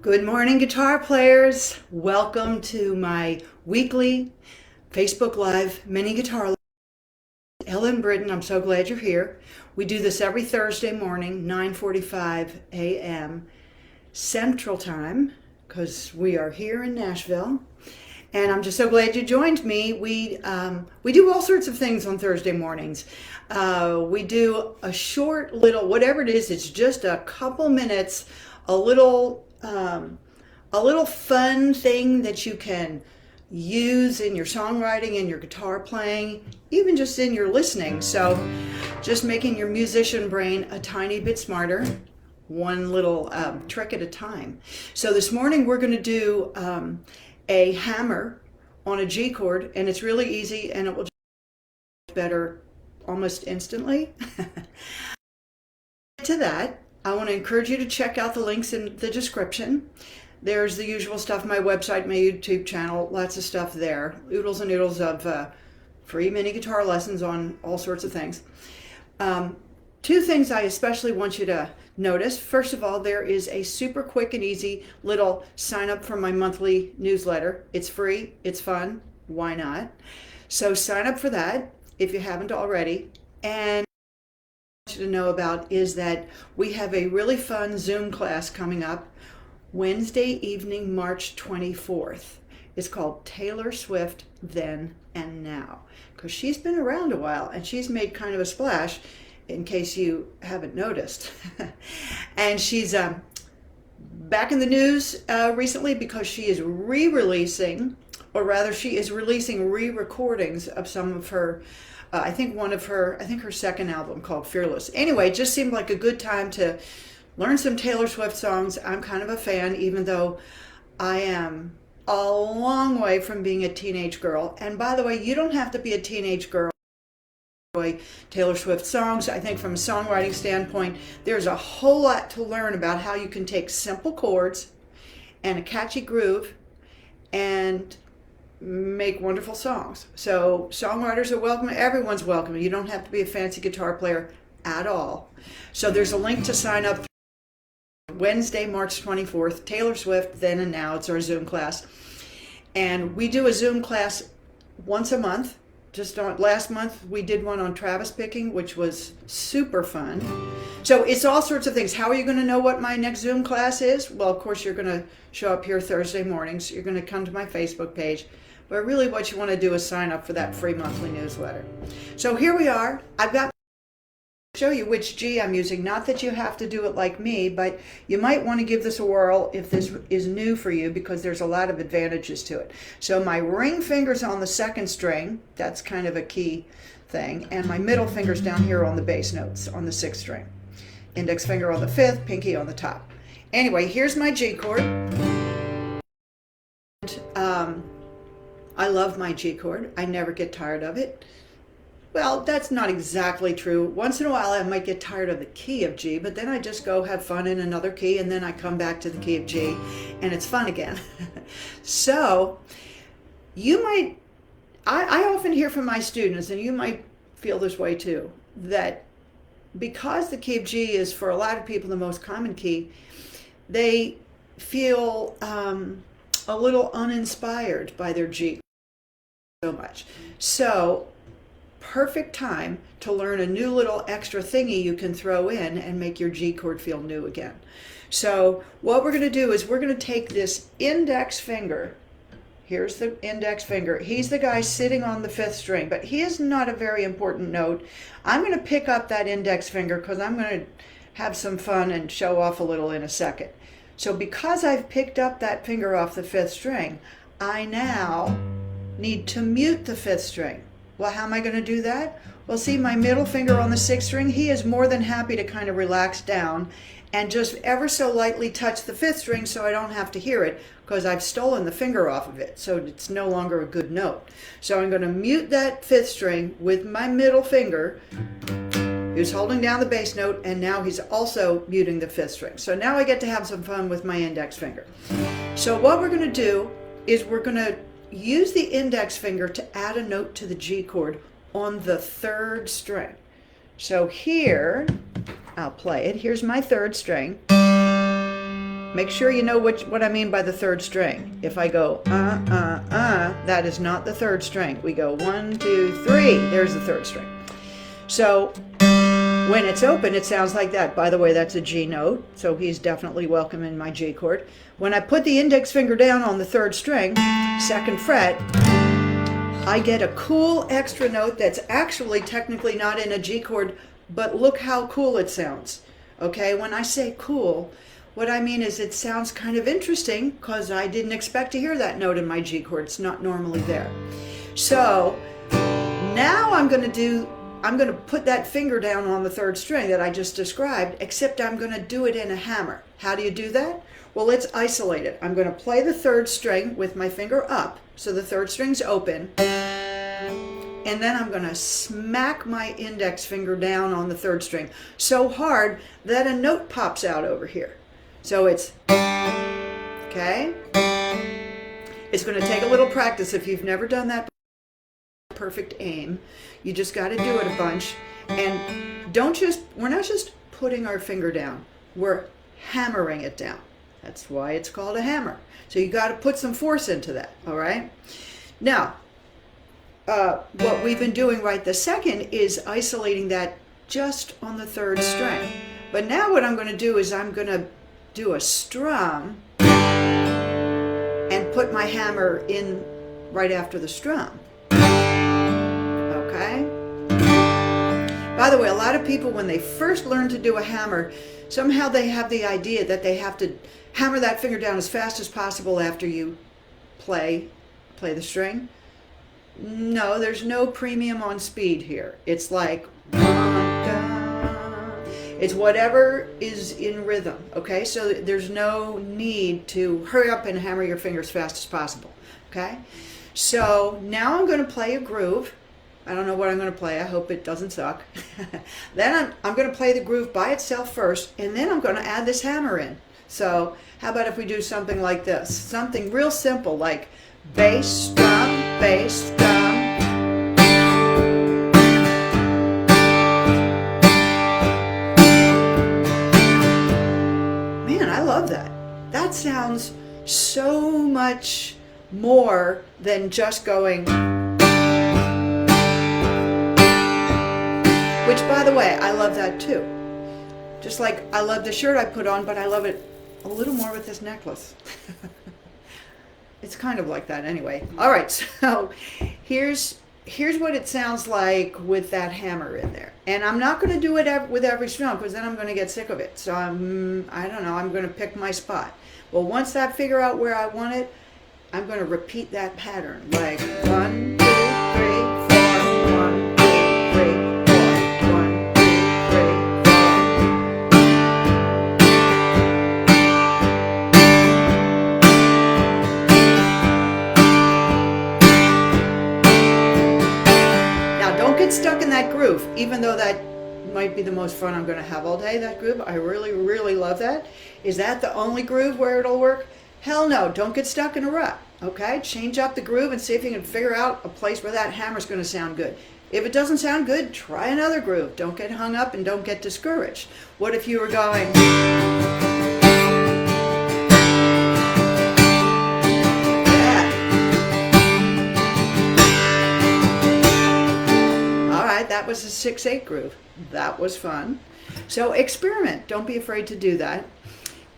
Good morning, guitar players. Welcome to my weekly Facebook Live mini guitar. Ellen Bitton, I'm so glad you're here. We do this every Thursday morning, 9:45 a.m. Central Time, because we are here in Nashville. And I'm just so glad you joined me. We do all sorts of things on Thursday mornings. We do a short little, whatever it is, it's just a couple minutes, a little fun thing that you can use in your songwriting and your guitar playing, even just in your listening. So just making your musician brain a tiny bit smarter, one little trick at a time. So this morning we're going to do a hammer on a G chord, and it's really easy and it will get better almost instantly. To that, I want to encourage you to check out the links in the description. There's the usual stuff, my website, my YouTube channel, lots of stuff there. Oodles and oodles of free mini guitar lessons on all sorts of things. Two things I especially want you to notice. First of all, there is a super quick and easy little sign up for my monthly newsletter. It's free, it's fun, why not? So sign up for that if you haven't already. And to know about is that we have a really fun Zoom class coming up Wednesday evening, March 24th. It's called Taylor Swift Then and Now, because she's been around a while and she's made kind of a splash, in case you haven't noticed. And she's back in the news recently because she is re-releasing, or rather she is releasing re-recordings of some of her I think her second album called Fearless. Anyway, it just seemed like a good time to learn some Taylor Swift songs. I'm kind of a fan, even though I am a long way from being a teenage girl. And by the way, you don't have to be a teenage girl to enjoy Taylor Swift songs. I think from a songwriting standpoint, there's a whole lot to learn about how you can take simple chords and a catchy groove and make wonderful songs. So songwriters are welcome. Everyone's welcome. You don't have to be a fancy guitar player at all. So there's a link to sign up. Wednesday, March 24th, Taylor Swift Then and Now. It's our Zoom class. And we do a Zoom class once a month. Last month we did one on Travis picking, which was super fun. So it's all sorts of things. How are you going to know what my next Zoom class is? Well, of course, you're going to show up here Thursday mornings. You're going to come to my Facebook page. But really what you want to do is sign up for that free monthly newsletter. So here we are. I've got to show you which G I'm using. Not that you have to do it like me, but you might want to give this a whirl if this is new for you, because there's a lot of advantages to it. So my ring finger's on the second string. That's kind of a key thing. And my middle finger's down here on the bass notes on the sixth string. Index finger on the fifth, pinky on the top. Anyway, here's my G chord. I love my G chord. I never get tired of it. Well, that's not exactly true. Once in a while I might get tired of the key of G, but then I just go have fun in another key, and then I come back to the key of G and it's fun again. So you might, I often hear from my students, and you might feel this way too, that because the key of G is for a lot of people the most common key, they feel a little uninspired by their G so much. So perfect time to learn a new little extra thingy you can throw in and make your G chord feel new again. So what we're going to do is we're going to take this index finger. Here's the index finger. He's the guy sitting on the fifth string, but he is not a very important note. I'm going to pick up that index finger because I'm going to have some fun and show off a little in a second. So because I've picked up that finger off the fifth string, I now need to mute the fifth string. Well, how am I going to do that? Well, see, my middle finger on the sixth string, he is more than happy to kind of relax down and just ever so lightly touch the fifth string so I don't have to hear it, because I've stolen the finger off of it, so it's no longer a good note. So I'm going to mute that fifth string with my middle finger. He was holding down the bass note, and now he's also muting the fifth string. So now I get to have some fun with my index finger. So what we're going to do is we're going to use the index finger to add a note to the G chord on the third string. So here, I'll play it. Here's my third string. Make sure you know what I mean by the third string. If I go that is not the third string. We go 1, 2, 3. There's the third string. So when it's open, it sounds like that. By the way, that's a G note, so he's definitely welcome in my G chord. When I put the index finger down on the third string, 2nd fret, I get a cool extra note that's actually technically not in a G chord, but look how cool it sounds. Okay, when I say cool, what I mean is it sounds kind of interesting because I didn't expect to hear that note in my G chord. It's not normally there. So now I'm going to put that finger down on the third string that I just described, except I'm going to do it in a hammer. How do you do that? Well, let's isolate it. I'm going to play the third string with my finger up, so the third string's open, and then I'm going to smack my index finger down on the third string so hard that a note pops out over here. So it's, okay? It's going to take a little practice if you've never done that. Perfect aim. You just got to do it a bunch, and we're not just putting our finger down, we're hammering it down. That's why it's called a hammer. So you got to put some force into that. All right. Now what we've been doing right this second is isolating that just on the third string, but now what I'm going to do is I'm going to do a strum and put my hammer in right after the strum. Okay? By the way, a lot of people, when they first learn to do a hammer, somehow they have the idea that they have to hammer that finger down as fast as possible after you play the string. No, there's no premium on speed here. It's like, it's whatever is in rhythm, okay? So there's no need to hurry up and hammer your finger as fast as possible, okay? So now I'm going to play a groove. I don't know what I'm going to play. I hope it doesn't suck. Then I'm going to play the groove by itself first, and then I'm going to add this hammer in. So how about if we do something like this? Something real simple like bass, drum, bass, drum. Man, I love that. That sounds so much more than just going. Which, by the way, I love that too. Just like I love the shirt I put on, but I love it a little more with this necklace. It's kind of like that anyway. All right, so here's what it sounds like with that hammer in there. And I'm not going to do it with every strum because then I'm going to get sick of it. So I don't know, I'm going to pick my spot. Well, once I figure out where I want it, I'm going to repeat that pattern. Like 1, 2, 3, 4, 1, 2, 3, 4, 1, 2, 3, 4. Now, don't get stuck in that groove, even though that might be the most fun I'm going to have all day, that groove. I really, really love that. Is that the only groove where it'll work? Hell no, don't get stuck in a rut, okay? Change up the groove and see if you can figure out a place where that hammer's going to sound good. If it doesn't sound good, try another groove. Don't get hung up and don't get discouraged. What if you were going... Yeah. All right, that was a 6/8 groove. That was fun. So experiment. Don't be afraid to do that.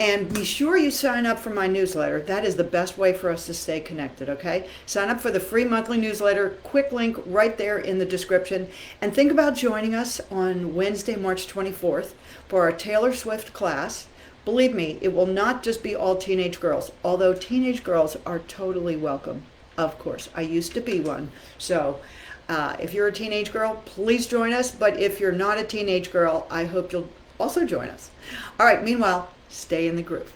And be sure you sign up for my newsletter. That is the best way for us to stay connected, okay? Sign up for the free monthly newsletter. Quick link right there in the description. And think about joining us on Wednesday, March 24th for our Taylor Swift class. Believe me, it will not just be all teenage girls, although teenage girls are totally welcome, of course. I used to be one. So if you're a teenage girl, please join us. But if you're not a teenage girl, I hope you'll also join us. All right, meanwhile, stay in the groove.